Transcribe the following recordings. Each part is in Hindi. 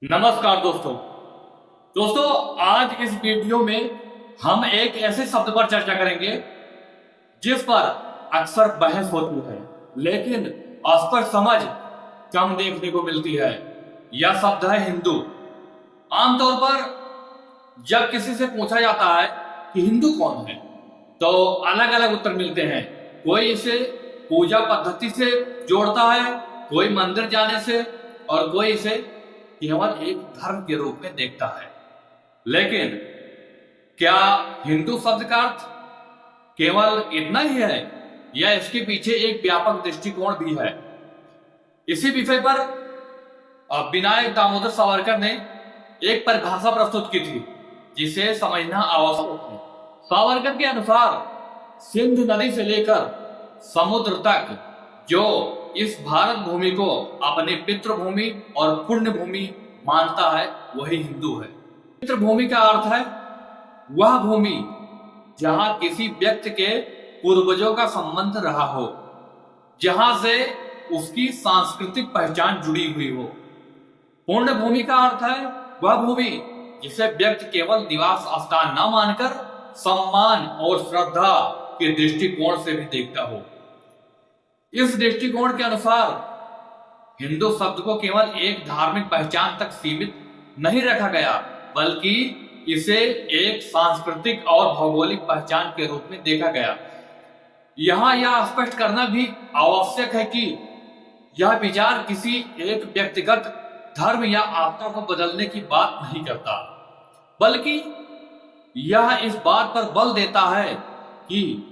नमस्कार दोस्तों। आज इस वीडियो में हम एक ऐसे शब्द पर चर्चा करेंगे जिस पर अक्सर बहस होती है, लेकिन स्पष्ट समझ कम देखने को मिलती है। यह शब्द है हिंदू। आमतौर पर जब किसी से पूछा जाता है कि हिंदू कौन है, तो अलग अलग उत्तर मिलते हैं। कोई इसे पूजा पद्धति से जोड़ता है, कोई मंदिर जाने से, और कोई इसे केवल एक धर्म के रूप में देखता है। लेकिन क्या हिंदू शब्द का अर्थ केवल इतना ही है, या इसके पीछे एक व्यापक दृष्टिकोण भी है? इसी विषय पर विनायक दामोदर सावरकर ने एक परिभाषा प्रस्तुत की थी जिसे समझना आवश्यक है। सावरकर के अनुसार सिंधु नदी से लेकर समुद्र तक जो इस भारत भूमि को अपनी पितृभूमि और पुण्य भूमि मानता है, वही हिंदू है। पितृभूमि का अर्थ है वह भूमि जहां किसी व्यक्ति के पूर्वजों का संबंध रहा हो, जहां से उसकी सांस्कृतिक पहचान जुड़ी हुई हो। पुण्य भूमि का अर्थ है वह भूमि जिसे व्यक्ति केवल निवास स्थान न मानकर सम्मान और श्रद्धा के दृष्टिकोण से भी देखता हो। इस दृष्टिकोण के अनुसार हिंदू शब्द को केवल एक धार्मिक पहचान तक सीमित नहीं रखा गया, बल्कि इसे एक सांस्कृतिक और भौगोलिक पहचान के रूप में देखा गया। यहां यह स्पष्ट करना भी आवश्यक है कि यह विचार किसी एक व्यक्तिगत धर्म या आस्था को बदलने की बात नहीं करता, बल्कि यह इस बात पर बल देता है कि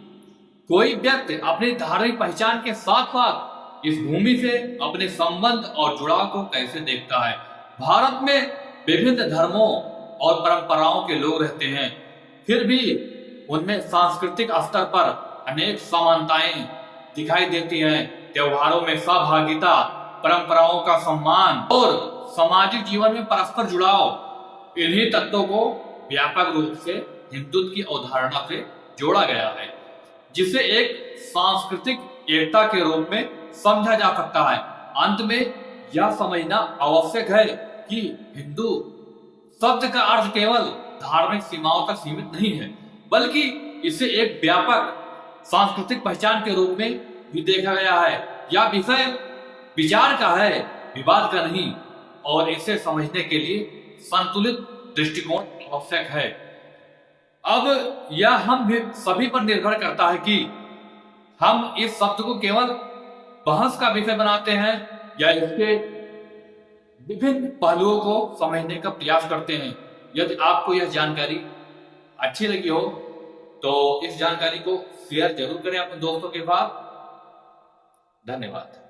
कोई व्यक्ति अपनी धार्मिक पहचान के साथ साथ इस भूमि से अपने संबंध और जुड़ाव को कैसे देखता है। भारत में विभिन्न धर्मों और परंपराओं के लोग रहते हैं, फिर भी उनमें सांस्कृतिक स्तर पर अनेक समानताएं दिखाई देती हैं। त्योहारों में सहभागिता, परंपराओं का सम्मान और सामाजिक जीवन में परस्पर जुड़ाव, इन्हीं तत्वों को व्यापक रूप से हिंदुत्व की अवधारणा से जोड़ा गया है, जिसे एक सांस्कृतिक एकता के रूप में समझा जा सकता है। अंत में यह समझना आवश्यक है कि हिंदू शब्द का अर्थ केवल धार्मिक सीमाओं तक सीमित नहीं है, बल्कि इसे एक व्यापक सांस्कृतिक पहचान के रूप में भी देखा गया है। यह विषय विचार का है, विवाद का नहीं, और इसे समझने के लिए संतुलित दृष्टिकोण आवश्यक है। अब यह हम भी सभी पर निर्भर करता है कि हम इस शब्द को केवल बहस का विषय बनाते हैं या इसके विभिन्न पहलुओं को समझने का प्रयास करते हैं। यदि आपको यह जानकारी अच्छी लगी हो तो इस जानकारी को शेयर जरूर करें अपने दोस्तों के साथ। धन्यवाद।